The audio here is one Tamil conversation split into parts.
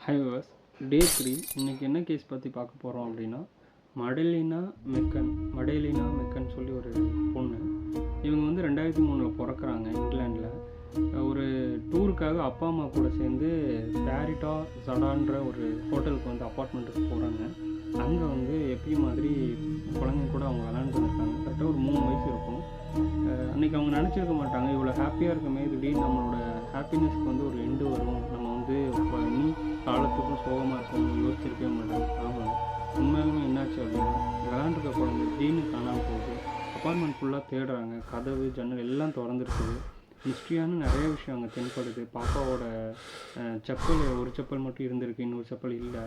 ஹாய் விவர்ஸ், டே 3 இன்றைக்கி என்ன கேஸ் பற்றி பார்க்க போகிறோம் அப்படின்னா, மடலினா மெக்கன் சொல்லி ஒரு பொண்ணு. இவங்க வந்து 2003 பிறக்கிறாங்க இங்கிலாண்டில். ஒரு டூருக்காக அப்பா அம்மா கூட சேர்ந்து பேரிட்டா ஜடான்ற ஒரு ஹோட்டலுக்கு வந்து அப்பார்ட்மெண்ட்டுக்கு போகிறாங்க. அங்கே வந்து எப்பயும் மாதிரி குழந்தைங்க கூட அவங்க விளாண்டுட்டு இருக்காங்க. கரெக்டாக ஒரு 3 வயசு இருக்கும். அன்றைக்கி அவங்க நினச்சிருக்க மாட்டாங்க, இவ்வளோ ஹாப்பியாக இருக்குமே, திடீர்னு நம்மளோட ஹாப்பினஸ்க்கு வந்து ஒரு எண்டு வரும், நம்ம வந்து இனி காலத்துக்கும் சோகமாக இருக்கும்னு யோசிச்சிருக்கவே மாட்டாங்க. ஆமாம், உண்மையாலுமே என்னாச்சு அப்படின்னா, விளாண்டுருக்க குழந்தை திடீர்னு காணாமல் போகுது. அப்பார்ட்மெண்ட் ஃபுல்லாக தேடுறாங்க, கதவு ஜன்னல் எல்லாம் திறந்துருக்குது. மிஸ்ட்ரியான நிறைய விஷயம் அங்கே தென்படுது. பாப்பாவோட செப்பல், ஒரு செப்பல் மட்டும் இருந்திருக்கு, இன்னொரு செப்பல் இல்லை.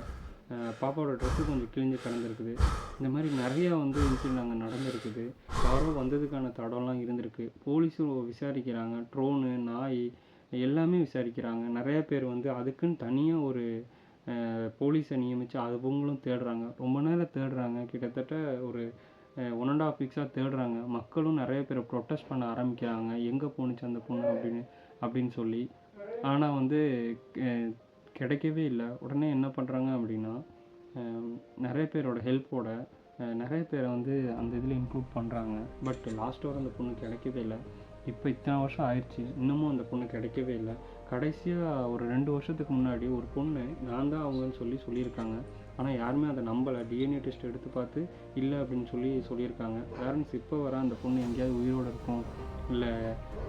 பாப்பாவோட ட்ரெஸ்ஸு கொஞ்சம் கிழிஞ்சு கிடந்திருக்குது. இந்த மாதிரி நிறையா வந்து இன்சிடென்ட் அங்கே நடந்திருக்குது. யாரோ வந்ததுக்கான தடம்லாம் இருந்திருக்கு. போலீஸும் விசாரிக்கிறாங்க, ட்ரோனு, நாய் எல்லாமே விசாரிக்கிறாங்க. நிறைய பேர் வந்து அதுக்குன்னு தனியாக ஒரு போலீஸை நியமித்து அவங்களும் தேடுறாங்க. ரொம்ப நேரம் தேடுறாங்க, கிட்டத்தட்ட ஒரு 1.5 வீக்ஸாக தேடுறாங்க. மக்களும் நிறைய பேர் ப்ரொட்டஸ்ட் பண்ண ஆரம்பிக்கிறாங்க, எங்கே போணுச்சு அந்த பொண்ணு அப்படின்னு சொல்லி. ஆனால் வந்து கிடைக்கவே இல்லை. உடனே என்ன பண்ணுறாங்க அப்படின்னா, நிறைய பேரோட ஹெல்ப்போட நிறைய பேரை வந்து அந்த இதில் இன்க்ளூட் பண்ணுறாங்க. பட் லாஸ்ட் வரை அந்த பொண்ணு கிடைக்கவே இல்லை. இப்போ இத்தனை வருஷம் ஆயிடுச்சு, இன்னமும் அந்த பொண்ணு கிடைக்கவே இல்லை. கடைசியாக ஒரு 2 வருஷத்துக்கு முன்னாடி ஒரு பொண்ணு நான் தான் அவங்கன்னு சொல்லியிருக்காங்க. ஆனால் யாருமே அதை நம்பலை. டிஎன்ஏ டெஸ்ட் எடுத்து பார்த்து இல்லை அப்படின்னு சொல்லியிருக்காங்க. பேரண்ட்ஸ் இப்போ வர அந்த பொண்ணு எங்கேயாவது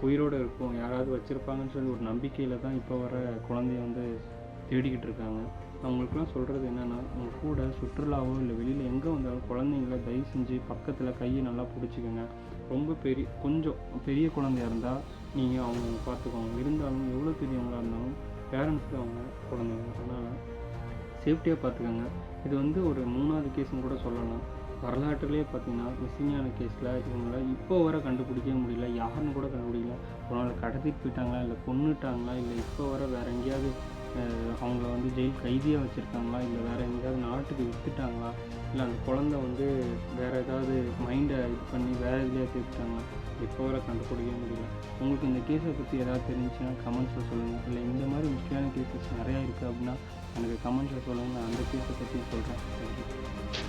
உயிரோடு இருக்கும், யாராவது வச்சுருப்பாங்கன்னு சொல்லி ஒரு நம்பிக்கையில் தான் இப்போ வர குழந்தைய வந்து தேடிக்கிட்டு இருக்காங்க. அவங்களுக்குலாம் சொல்கிறது என்னென்னா, உங்கள் கூட சுற்றுலாவோ இல்லை வெளியில் எங்கே வந்தாலும் குழந்தைங்கள தயவு செஞ்சு பக்கத்தில் கையை நல்லா பிடிச்சிக்கோங்க. ரொம்ப கொஞ்சம் பெரிய குழந்தையா இருந்தால் நீங்கள் அவங்க பார்த்துக்கோங்க. இருந்தாலும் எவ்வளோ பெரியவங்களாக இருந்தாலும் பேரண்ட்ஸ் தான் அவங்க குழந்தைங்க. அதனால் சேஃப்டியாக பார்த்துக்கோங்க. இது வந்து ஒரு 3வது கேஸ்ன்னு கூட சொல்லலாம். வரலாற்றுலேயே பார்த்தீங்கன்னா மிஸ்ஸிங்கான கேஸில் இவங்கள இப்போ வர கண்டுபிடிக்கவே முடியல. யாருன்னு கூட கண்டுபிடிக்கல. ஒரு நாள் கடத்திட்டு போயிட்டாங்களா, இல்லை கொன்னுட்டாங்களா, இல்லை இப்போ வர வேறு எங்கேயாவது அவங்கள வந்து ஜெயில் கைதியாக வச்சுருக்காங்களா, இல்லை வேறு எங்கேயாவது நாட்டுக்கு விற்றுட்டாங்களா, இல்லை அந்த குழந்தை வந்து வேறு ஏதாவது மைண்டை இது பண்ணி வேறு எதுலேயே சேர்த்துட்டாங்களா, இப்போ வர கண்டுபிடிக்கவே முடியல. உங்களுக்கு இந்த கேஸை பற்றி ஏதாவது தெரிஞ்சுன்னா கமெண்ட்ஸில் சொல்லுங்கள். இல்லை இந்த மாதிரி முக்கியமான கேசஸ் நிறையா இருக்குது அப்படின்னா எனக்கு கமெண்ட்ஸில் சொல்லுங்கள். நான் அந்த கேஸை பற்றி சொல்கிறேன். தேங்க்யூ.